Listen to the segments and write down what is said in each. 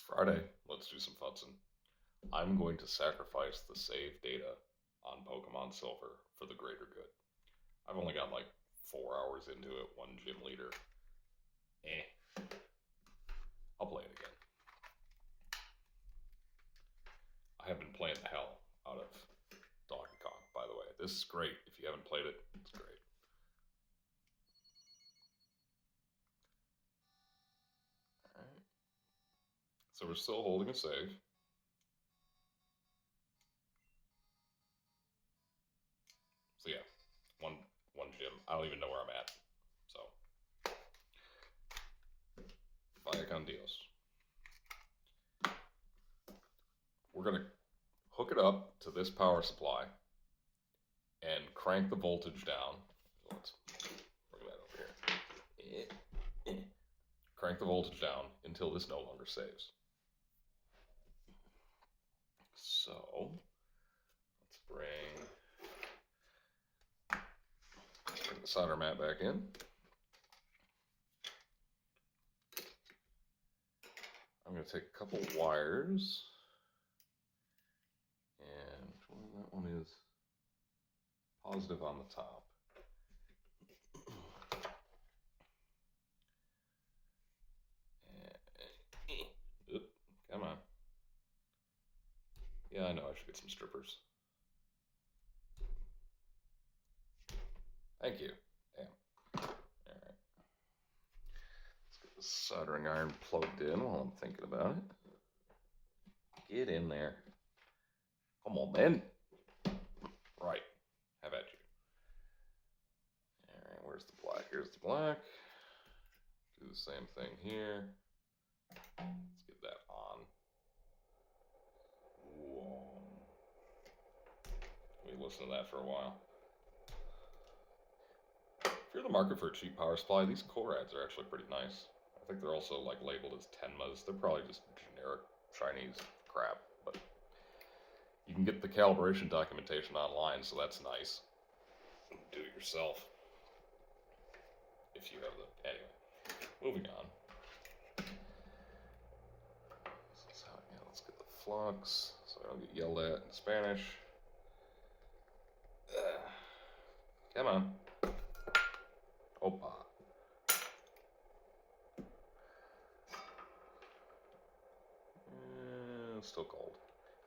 Friday, let's do some futzing. I'm going to sacrifice the save data on Pokemon Silver for the greater good. I've only got like 4 hours into it, one gym leader. I'll play it again. I have been playing the hell out of Donkey Kong, by the way. This is great. If you haven't played it, it's great. Alright. So we're still holding a save. So yeah, one gym. I don't even know where I'm at. So vaya con Dios. We're gonna hook it up to this power supply and crank the voltage down. Let's bring that over here. Crank the voltage down until this no longer saves. So let's bring the solder mat back in. I'm going to take a couple wires, and that one is positive on the top. Oop, come on. Yeah, I know I should get some strippers. Thank you. Damn. Alright. Let's get the soldering iron plugged in while I'm thinking about it. Get in there. Come on, then. Right. How about you? Alright, where's the black? Here's the black. Do the same thing here. Let's get that on. Whoa. We listen to that for a while. If you're in the market for a cheap power supply, these Korads are actually pretty nice. I think they're also like labeled as Tenmas. They're probably just generic Chinese crap, but you can get the calibration documentation online, so that's nice. Do it yourself if you have the. Anyway, moving on. Let's get the flux so I don't get yelled at in Spanish. Come on. Opa. It's still cold.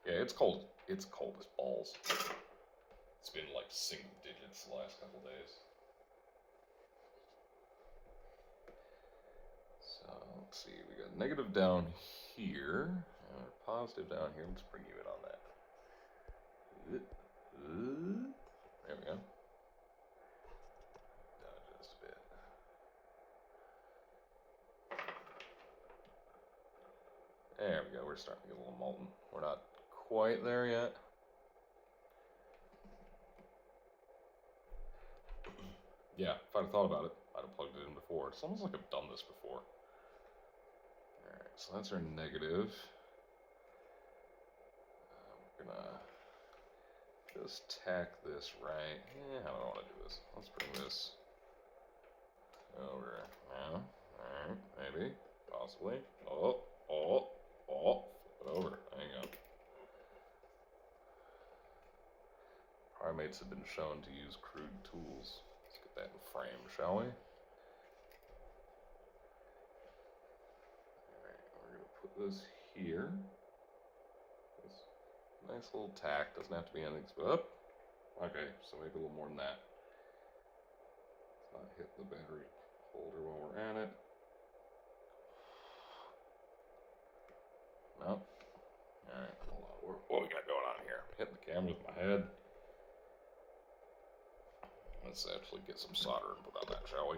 Yeah, it's cold. It's cold as balls. It's been like single digits the last couple days. So let's see. We got negative down here. And positive down here. Let's bring you in on that. There we go. Down just a bit. There we go. We're starting to get a little molten. We're not quite there yet. Yeah, if I'd have thought about it, I'd have plugged it in before. It's almost like I've done this before. Alright, so that's our negative. We're gonna just tack this right. I don't want to do this. Let's bring this over now. Alright, maybe, possibly. Flip it over. There you go. Primates have been shown to use crude tools. Let's get that in frame, shall we? Alright, we're going to put this here. This nice little tack. Doesn't have to be anything. Okay, so maybe a little more than that. Let's not hit the battery holder while we're at it. No. Alright, hold on. What we got going on here? Hitting the camera with my head. Let's actually get some solder and put on that, shall we?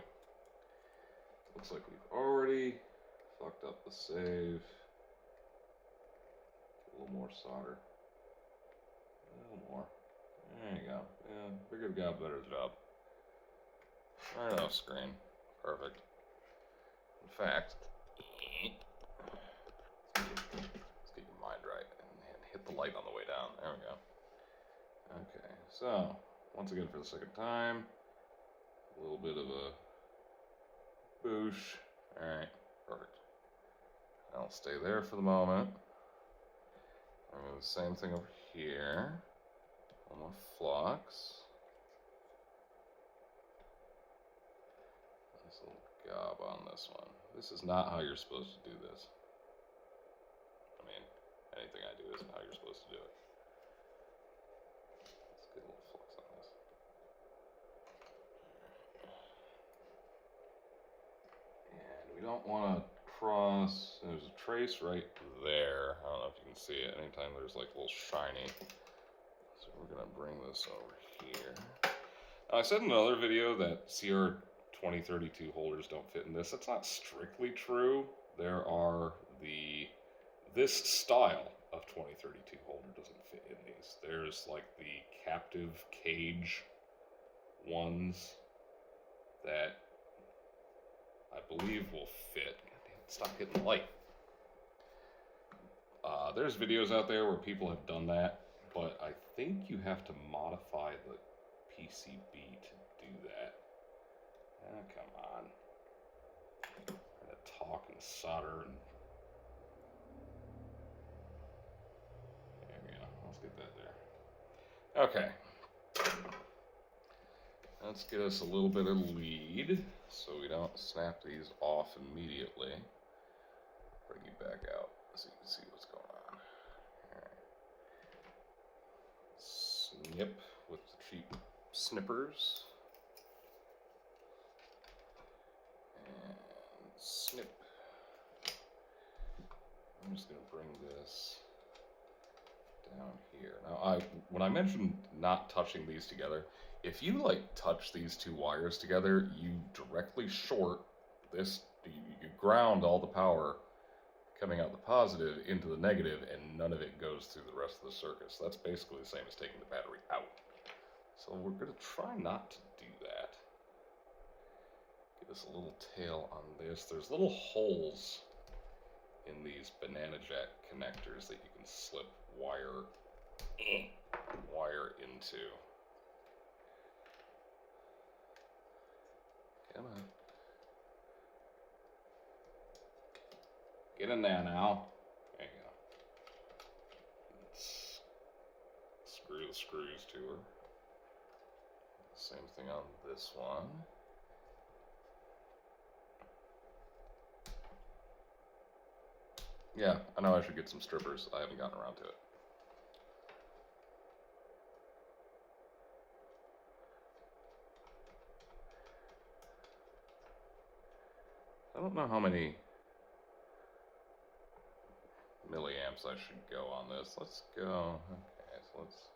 Looks like we've already fucked up the save. Get a little more solder. A little more. There you go. Yeah, we could have got a better job. Right off screen. Perfect. In fact, let's get your mind right and hit the light on the way down. There we go. Okay, so once again for the second time, a little bit of a boosh. Alright, perfect. I'll stay there for the moment. I'm going to do the same thing over here. One more flux. Nice little gob on this one. This is not how you're supposed to do this. I mean, anything I do isn't how you're supposed to do it. Let's get a little flux on this. And we don't want to cross. There's a trace right there. I don't know if you can see it. Anytime there's like a little shiny. So we're going to bring this over here. Now, I said in another video that CR 2032 holders don't fit in this. That's not strictly true. There are this style of 2032 holder doesn't fit in these. There's like the captive cage ones that I believe will fit. God damn it, stop hitting the light. There's videos out there where people have done that, but I think you have to modify the PCB to do that. Oh, come on. I'm gonna talk and solder and there we go. Let's get that there. Okay. Let's get us a little bit of lead so we don't snap these off immediately. Bring you back out so you can see what's going on. Alright. Snip with the cheap snippers. And snip. I'm just going to bring this down here. Now, when I mentioned not touching these together, if you like touch these two wires together, you directly short this, you ground all the power coming out the positive into the negative, and none of it goes through the rest of the circuit. So that's basically the same as taking the battery out. So we're going to try not to do that. Give us a little tail on this. There's little holes in these banana jack connectors that you can slip wire into. Come on. Get in there now. There you go. Let's screw the screws to her. Same thing on this one. Yeah, I know I should get some strippers. I haven't gotten around to it. I don't know how many milliamps I should go on this. Let's go. Okay, so let's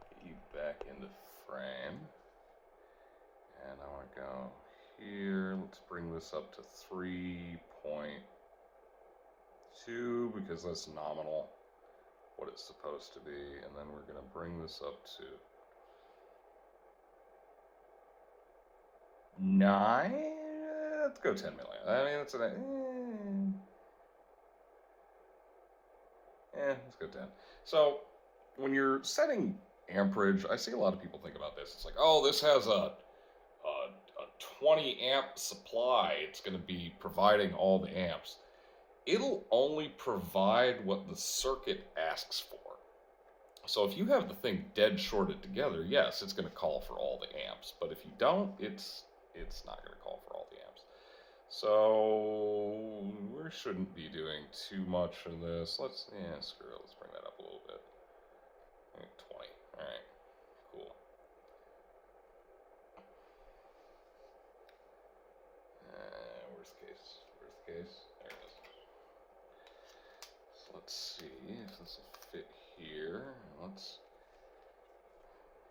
get you back into frame. And I want to go here. Let's bring this up to 3.2 because that's nominal what it's supposed to be. And then we're going to bring this up to 9. Let's go 10 milliamps. I mean, that's let's go 10. So when you're setting amperage, I see a lot of people think about this. It's like, oh, this has a 20 amp supply. It's going to be providing all the amps. It'll only provide what the circuit asks for. So if you have the thing dead shorted together, yes, it's going to call for all the amps. But if you don't, it's not going to call for all the amps. So we shouldn't be doing too much of this. Screw it. Let's bring that up a little bit. 20. All right, cool. Worst case. There it is. So let's see if this will fit here. Let's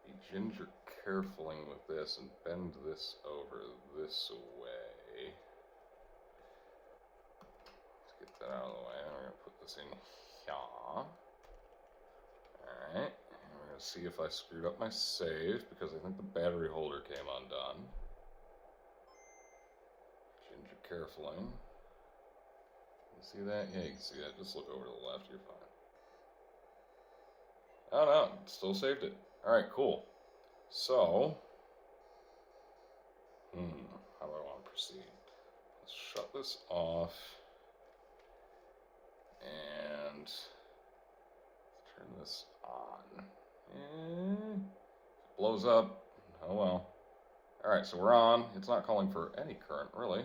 be ginger carefuling with this and bend this over this way. Let's get that out of the way. We're going to put this in here. Alright. We're going to see if I screwed up my save because I think the battery holder came undone. Ginger carefuling. You see that? Yeah, you can see that. Just look over to the left. You're fine. Oh no, still saved it. Alright, cool. So, how do I want to proceed? Let's shut this off. this on. And it blows up. Oh well. Alright, so we're on. It's not calling for any current, really.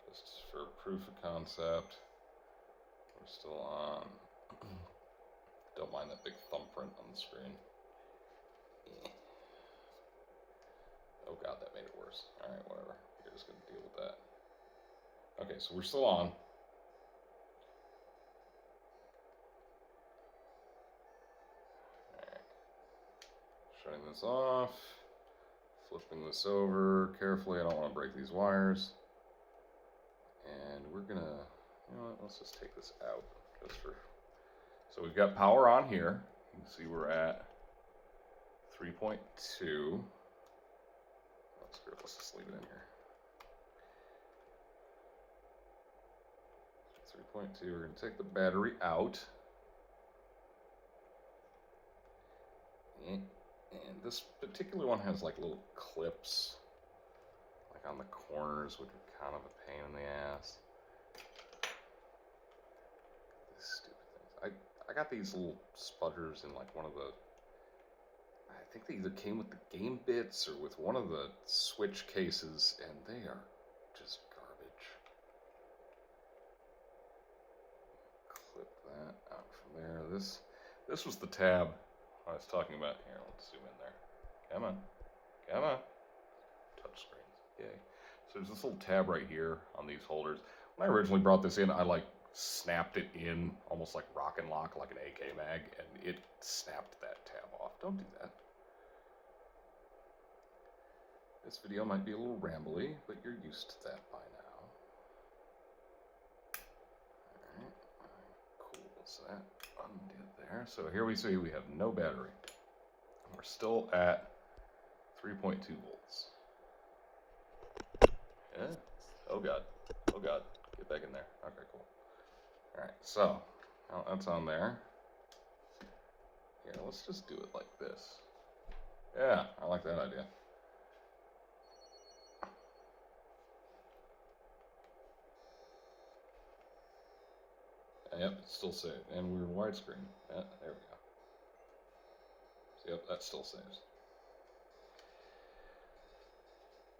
Just for proof of concept. We're still on. Don't mind that big thumbprint on the screen. Oh god, that made it worse. Alright, whatever. You're just going to deal with that. Okay, so we're still on. Alright. Shutting this off. Flipping this over carefully. I don't want to break these wires. And we're going to, you know what, let's just take this out. Just for. So we've got power on here. You can see we're at 3.2. Let's just leave it in here. 3.2, we're going to take the battery out. And this particular one has like little clips, like on the corners, which are kind of a pain in the ass. These stupid things. I got these little sputters in like one of the, I think they either came with the game bits or with one of the Switch cases, and they are just garbage. Clip that out from there. This was the tab I was talking about. Here, let's zoom in there. Come on. Come on. Touch screens. Yay. So there's this little tab right here on these holders. When I originally brought this in, I like snapped it in almost like rock and lock, like an AK mag, and it snapped that tab off. Don't do that. This video might be a little rambly, but you're used to that by now. Alright, cool, so that undid there. So here we see we have no battery. We're still at 3.2 volts. Yeah. Oh god. Oh god. Get back in there. Okay, cool. Alright, so now that's on there. Here, let's just do it like this. Yeah, I like that idea. Yep, it's still saved. And we're widescreen. Yeah, there we go. So, yep, that still saves.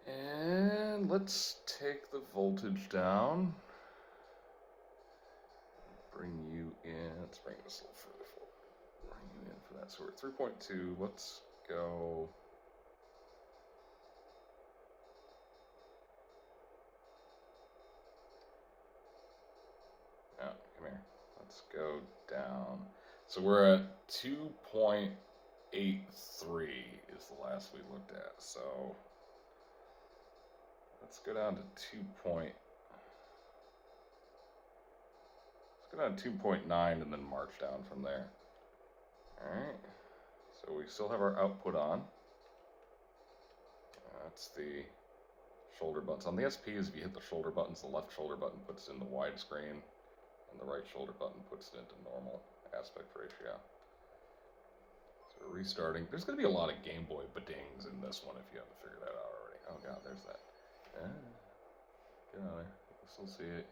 And let's take the voltage down. Bring you in. Let's bring this a little further forward. Bring you in for that. So we're at 3.2. Let's go. Oh, come here. Let's go down. So we're at 2.83 is the last we looked at. So let's go down to 2.9 and then march down from there. Alright. So we still have our output on. That's the shoulder buttons. On the SPs, if you hit the shoulder buttons, the left shoulder button puts it into widescreen, and the right shoulder button puts it into normal aspect ratio. So we're restarting. There's going to be a lot of Gameboy badings in this one if you haven't figured that out already. Oh god, there's that. Get out of there. You can still see it.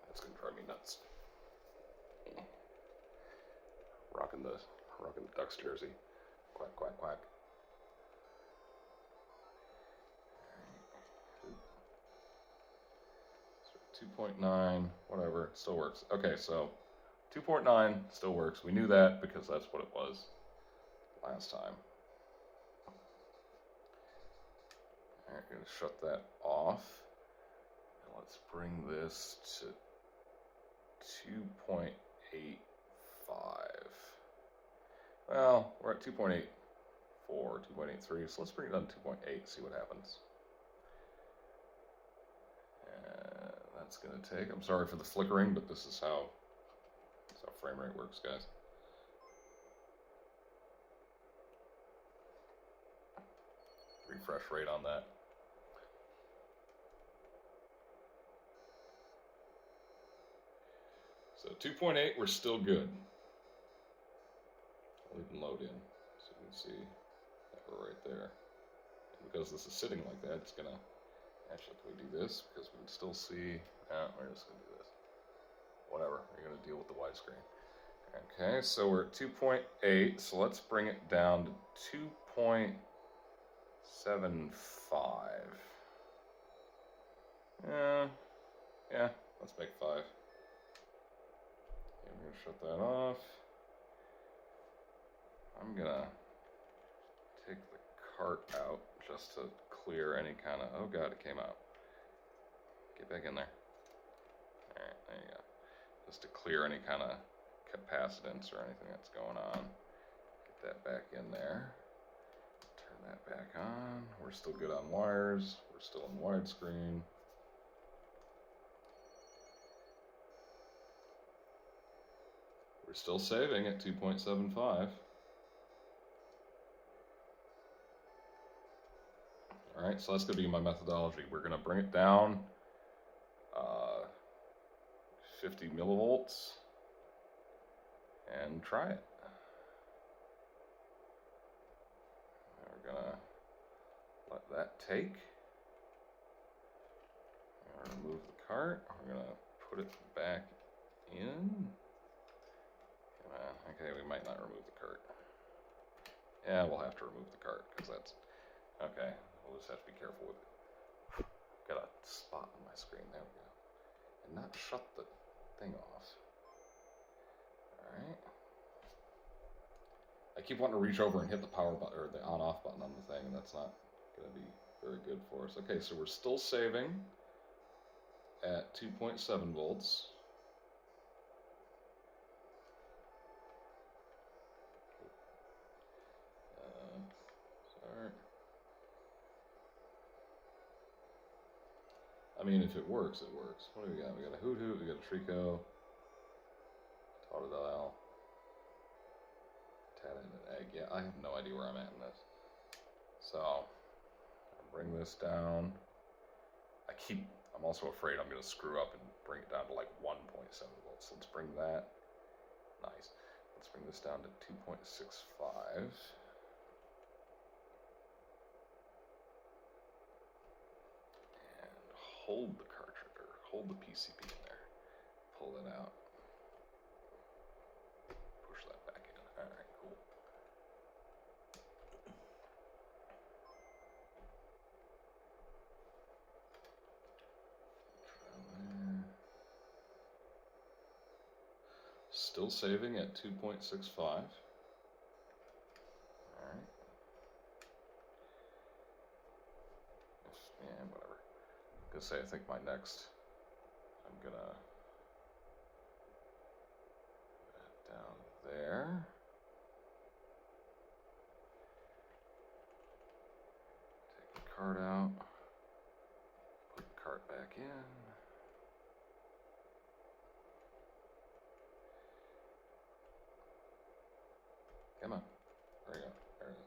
That's going to drive me nuts. Rocking the Ducks jersey. Quack, quack, quack. 2.9, whatever, it still works. Okay, so 2.9 still works. We knew that because that's what it was last time. Alright, going to shut that off. And let's bring this to 2.85. Well, we're at 2.84, 2.83, so let's bring it down to 2.8, see what happens. That's going to take. I'm sorry for the flickering, but this is how frame rate works, guys. Refresh rate on that. So 2.8, we're still good. I'll even load in so you can see that we're right there. And because this is sitting like that, it's going to... Actually, can we do this? Because we can still see... we're just going to do this. Whatever. We're going to deal with the widescreen. Okay, so we're at 2.8, so let's bring it down to 2.75. Yeah, let's make 5. Okay, we're gonna shut that off. I'm gonna take the cart out just to clear any kind of, oh god, it came out. Get back in there. Alright, there you go. Just to clear any kind of capacitance or anything that's going on. Get that back in there. Turn that back on. We're still good on wires. We're still in widescreen. We're still saving at 2.75. Alright, so that's going to be my methodology. We're going to bring it down 50 millivolts and try it. We're going to let that take. We're going to remove the cart. We're going to put it back in. Okay, we might not remove the cart. Yeah, we'll have to remove the cart because that's okay. We'll just have to be careful with it. Got a spot on my screen. There we go. And not shut the thing off. Alright. I keep wanting to reach over and hit the power button or the on-off button on the thing, and that's not going to be very good for us. Okay, so we're still saving at 2.7 volts. Sorry. I mean, if it works, it works. What do we got? We got a Hoot Hoot, we got a Trico, Totodile, Tat and an egg. Yeah, I have no idea where I'm at in this. So, I'll bring this down. I'm also afraid I'm going to screw up and bring it down to like 1.7 volts. Let's bring that. Nice. Let's bring this down to 2.65. Hold the cartridge, or hold the PCB in there. Pull it out. Push that back in. Alright, cool. Still saving at 2.65. Alright. Yeah, whatever. I'm gonna say, I think my next, I'm gonna put that down there. Take the card out. Put the cart back in. Come on. There you go. There it is.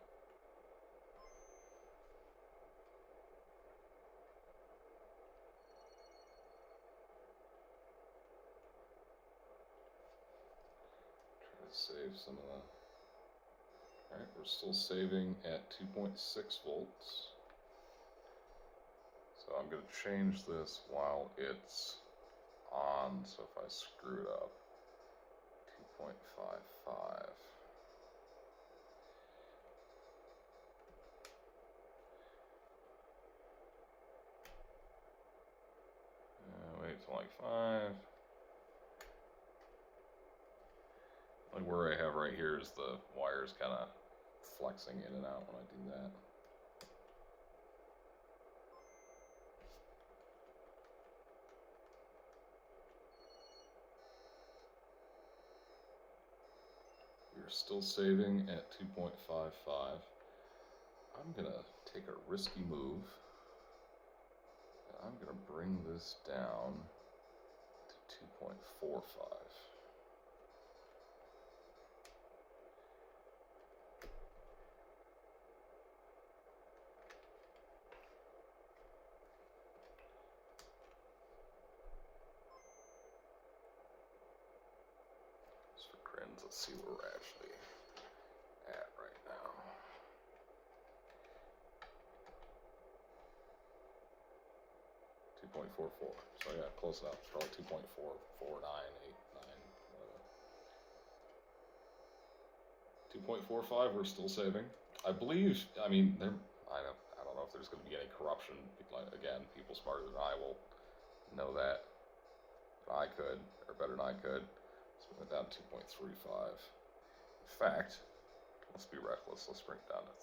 Save some of the. Alright, we're still saving at 2.6 volts. So I'm going to change this while it's on, so if I screw it up, 2.55. Wait, it's only 5. Like where I have right here is the wires kind of flexing in and out when I do that. We're still saving at 2.55. I'm going to take a risky move. I'm going to bring this down to 2.45. Let's see where we're actually at right now. 2.44. So yeah, close enough. Probably 2.44989. Whatever. 2.45, we're still saving. I believe, I mean, I don't know if there's going to be any corruption. Again, people smarter than I will know that. But I could, or better than I could. So we went down to 2.35. In fact, let's be reckless. Let's bring it down to 2.3.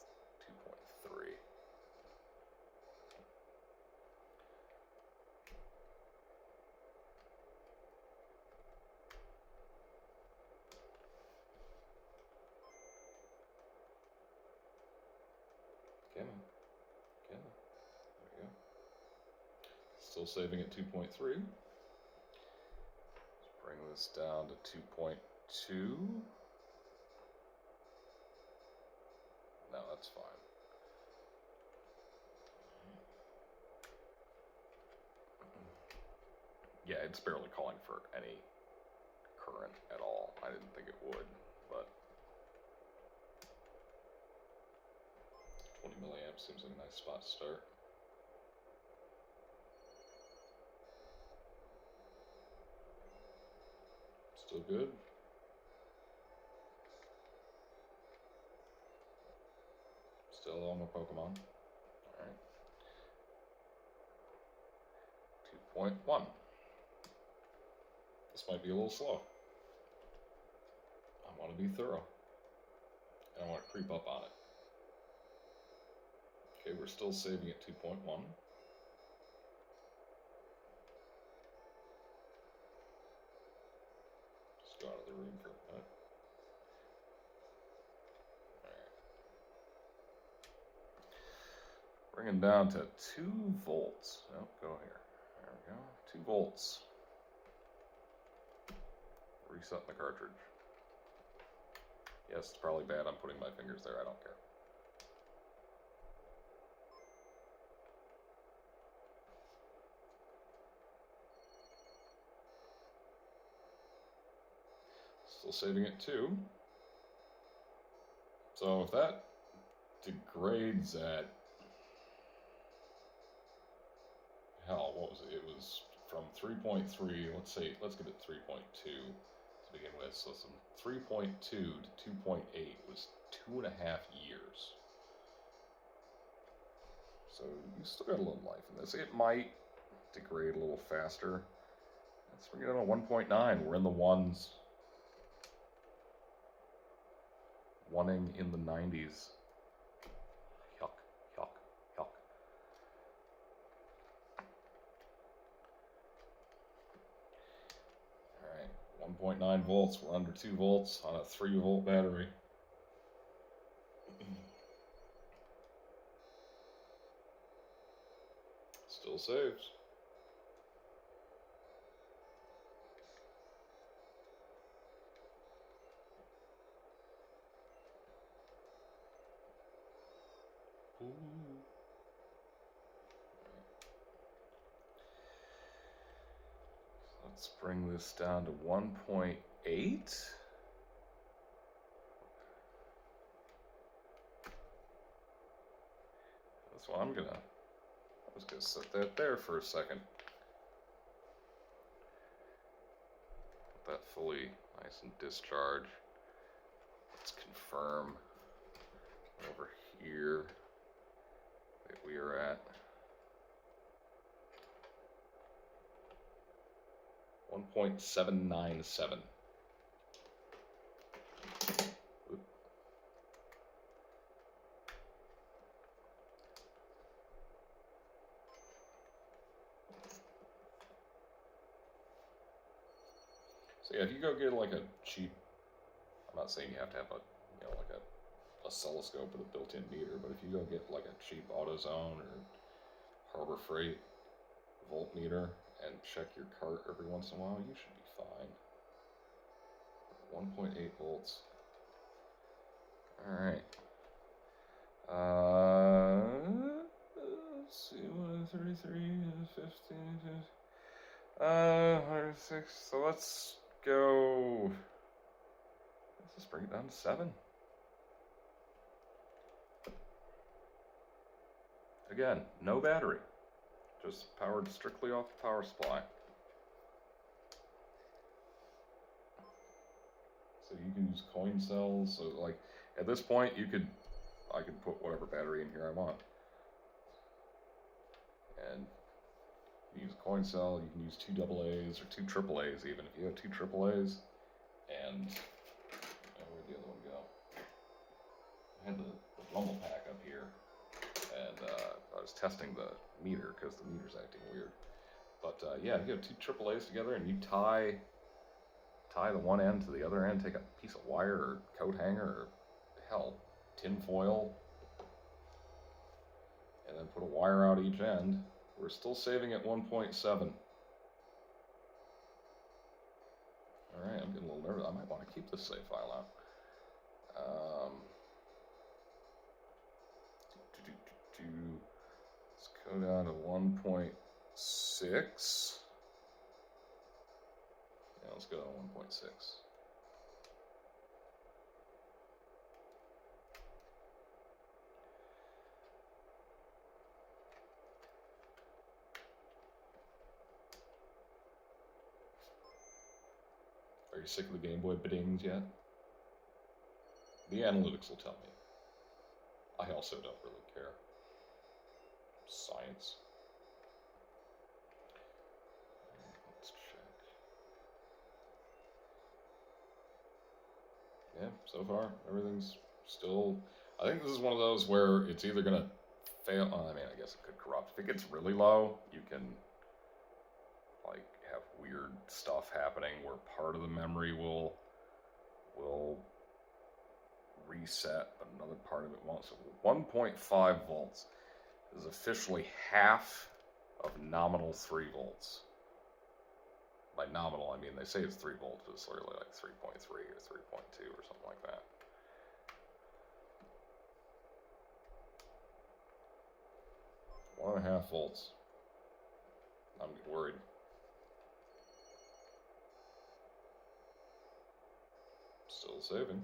Come on. There we go. Still saving at 2.3. Let's bring this down to 2.2. No, that's fine. Yeah, it's barely calling for any current at all. I didn't think it would, but 20 milliamps seems like a nice spot to start. Still good. Still on my Pokemon. Alright. 2.1. This might be a little slow. I want to be thorough. I don't want to creep up on it. Okay, we're still saving at 2.1. Just go out of the room for a minute. Alright. Bringing down to 2 volts. Oh, go here. There we go. 2 volts. Resetting the cartridge. Yes, it's probably bad I'm putting my fingers there. I don't care. Still saving at 2. So if that degrades at, hell, what was it? It was from 3.3, let's get it 3.2 to begin with. So from 3.2 to 2.8 was 2.5 years. So you still got a little life in this. It might degrade a little faster. Let's bring it down to 1.9. We're in the ones. Oneing in the 90s. Yuck, yuck, yuck. Alright, 1.9 volts. We're under 2 volts on a 3 volt battery. Still saves. Ooh. So let's bring this down to 1.8. That's what I'm just gonna set that there for a second. Let that fully nice and discharge. Let's confirm over here that we are at 1.797. So yeah, if you go get like a cheap, I'm not saying you have to have like a oscilloscope with a built-in meter, but if you go get like a cheap AutoZone or Harbor Freight voltmeter and check your cart every once in a while, you should be fine. 1.8 volts. Alright. Let's see, 33, 15, 106. So let's go. Let's just bring it down to 7. Again, no battery. Just powered strictly off the power supply. So you can use coin cells. So like, At this point, I could put whatever battery in here I want. And you use a coin cell, you can use 2 AA's or 2 AA's even. If you have 2 AA's, and where'd the other one go? I had the rumble pack up here, and I was testing the meter because the meter's acting weird. But yeah, you have 2 AA's together, and you tie the one end to the other end, take a piece of wire or coat hanger or hell, tin foil, and then put a wire out each end. We're still saving at 1.7. Alright, I'm getting a little nervous. I might want to keep this save file out. Let's go down to 1.6. Yeah, let's go to 1.6. Are you sick of the Gameboy biddings yet? The analytics will tell me. I also don't really care. Science. Let's check. Yeah, so far, everything's still... I think this is one of those where it's either going to fail... I mean, I guess it could corrupt. If it gets really low, you can, like, have weird stuff happening where part of the memory will reset, but another part of it won't. So 1.5 volts is officially half of nominal 3 volts. By nominal, I mean they say it's 3 volts, but it's literally like 3.3 or 3.2 or something like that. One and a half volts. I'm worried. Still saving.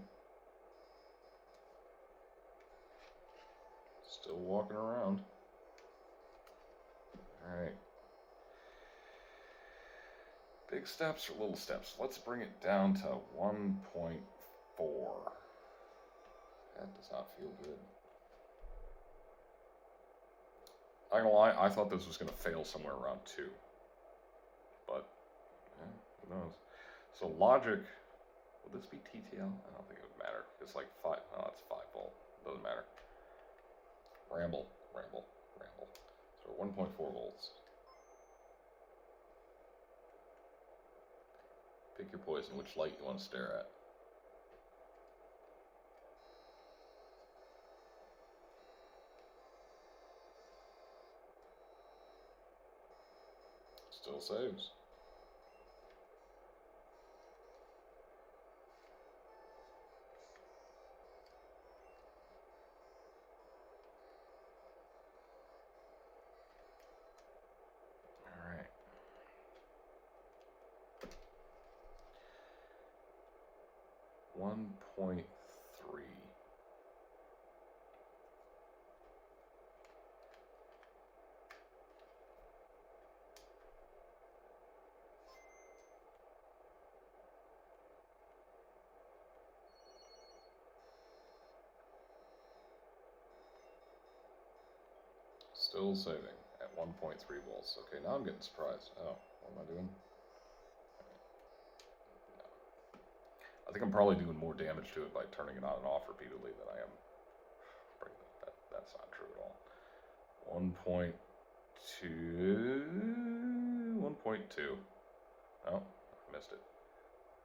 Still walking around. Alright. Big steps or little steps? Let's bring it down to 1.4. That does not feel good. I'm gonna lie, I thought this was gonna fail somewhere around 2. But, yeah, who knows? So logic, would this be TTL? I don't think it would matter. It's like 5, no, it's 5 volt. Doesn't matter. Ramble. So 1.4 volts. Pick your poison, which light you want to stare at. Still saves. Alright. .3. Still saving at 1.3 volts. Okay, now I'm getting surprised. Oh, what am I doing? No. I think I'm probably doing more damage to it by turning it on and off repeatedly than I am. That's not true at all. 1.2. 1.2. Oh, I missed it.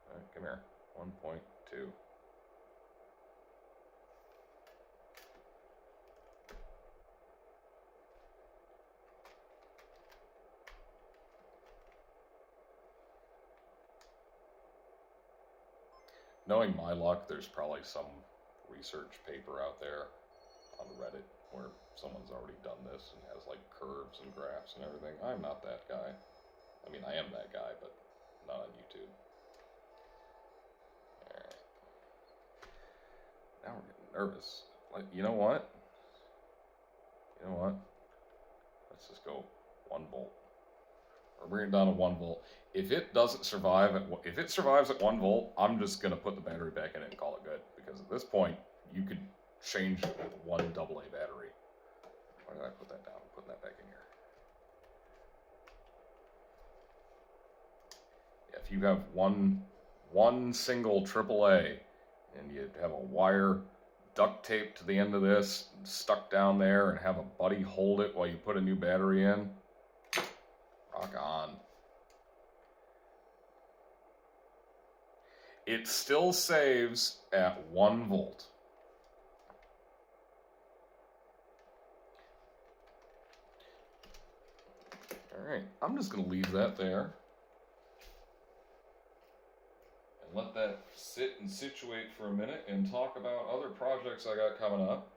All right, come here. 1.2. Knowing my luck, there's probably some research paper out there on Reddit where someone's already done this and has like curves and graphs and everything. I'm not that guy. I mean, I am that guy, but not on YouTube. Alright. Now we're getting nervous. Like, you know what? Let's just go 1 volt. Or bring it down to 1 volt. If it doesn't survive if it survives at 1 volt, I'm just gonna put the battery back in it and call it good. Because at this point, you could change it with one AA battery. Why did I put that down? I'm putting that back in here. Yeah, if you have one single AAA and you have a wire duct taped to the end of this, stuck down there, and have a buddy hold it while you put a new battery in, rock on. It still saves at 1 volt. Alright, I'm just going to leave that there. And let that sit and situate for a minute and talk about other projects I got coming up.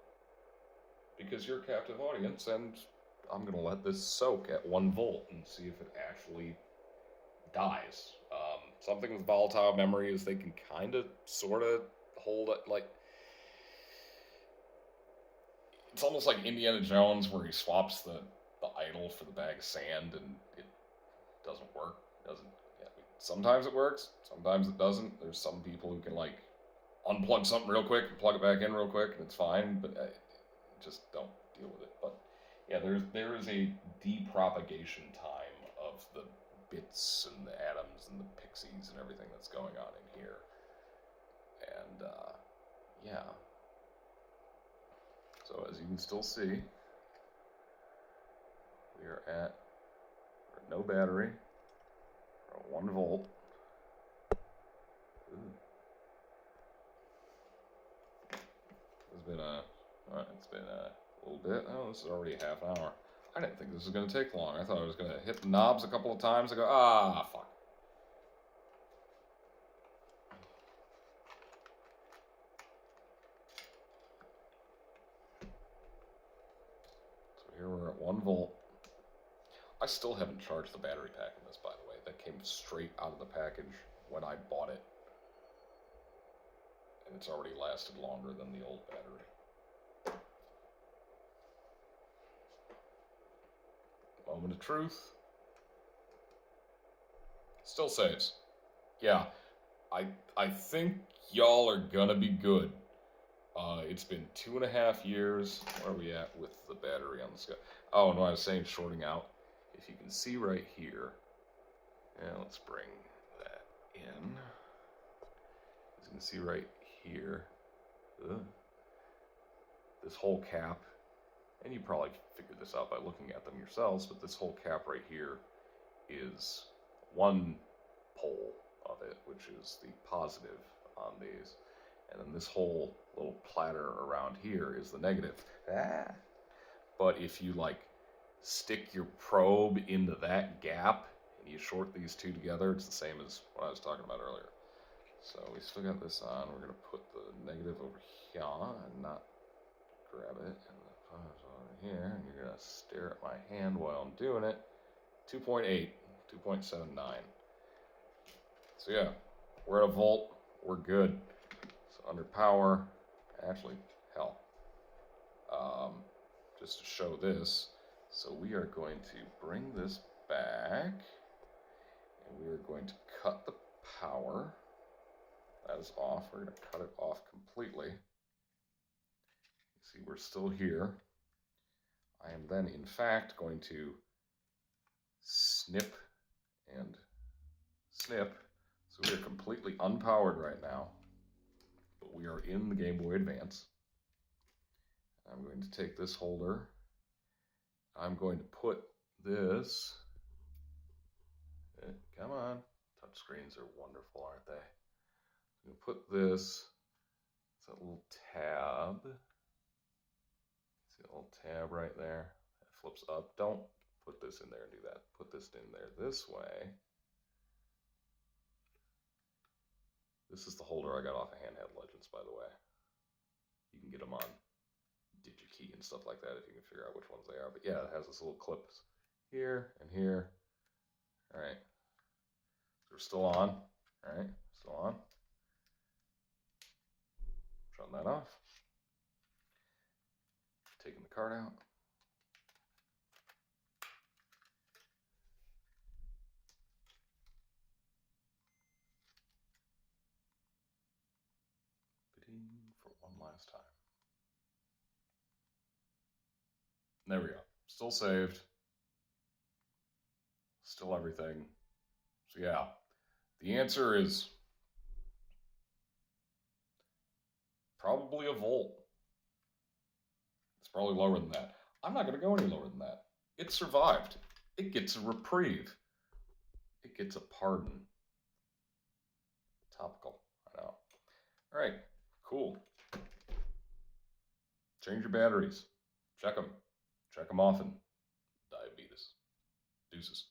Because you're a captive audience, and I'm going to let this soak at 1 volt and see if it actually dies. Something with volatile memory is they can kind of, sort of hold it, like, it's almost like Indiana Jones where he swaps the idol for the bag of sand and it doesn't work. Sometimes it works, sometimes it doesn't. There's some people who can, like, unplug something real quick and plug it back in real quick and it's fine, but just don't deal with it. But yeah, there is a depropagation time of the bits and the atoms and the pixies and everything that's going on in here. And yeah. So as you can still see, we're at no battery, we're at 1 volt. Ooh. It's been a little bit. Oh, this is already a half an hour. I didn't think this was going to take long. I thought I was going to hit the knobs a couple of times and go, fuck. So here we're at 1 volt. I still haven't charged the battery pack in this, by the way. That came straight out of the package when I bought it. And it's already lasted longer than the old battery. Moment of truth. Still saves. Yeah, I think y'all are gonna be good. It's been 2.5 years. Where are we at with the battery on the sky? Oh, no, I was saying shorting out. If you can see right here, yeah, let's bring that in. As you can see right here, this whole cap, and you probably figured this out by looking at them yourselves, but this whole cap right here is one pole of it, which is the positive on these. And then this whole little platter around here is the negative. But if you, like, stick your probe into that gap and you short these two together, it's the same as what I was talking about earlier. So we still got this on. We're going to put the negative over here and not grab it. And the positive over here. And you're going to stare at my hand while I'm doing it. 2.8, 2.79. So yeah, we're at 1 volt. We're good. So under power, actually, hell. Just to show this, so we are going to bring this back, and we are going to cut the power. That is off. We're going to cut it off completely. You see, we're still here. I am then, in fact, going to snip and snip. So we are completely unpowered right now, but we are in the Game Boy Advance. I'm going to take this holder. I'm going to put this. Come on. Touchscreens are wonderful, aren't they? I'm going to put this. It's a little tab. See a little tab right there? That flips up. Don't put this in there and do that. Put this in there this way. This is the holder I got off of Handheld Legends, by the way. You can get them on DigiKey and stuff like that if you can figure out which ones they are. But yeah, it has this little clip here and here. All right. So we're still on. All right. Still on. Shutting that off. Taking the card out. For one last time. There we go. Still saved. Still everything. So yeah, the answer is probably a volt. It's probably lower than that. I'm not going to go any lower than that. It survived. It gets a reprieve. It gets a pardon. Topical. I know. All right. Cool. Change your batteries. Check them. Check them often. Diabetes. Deuces.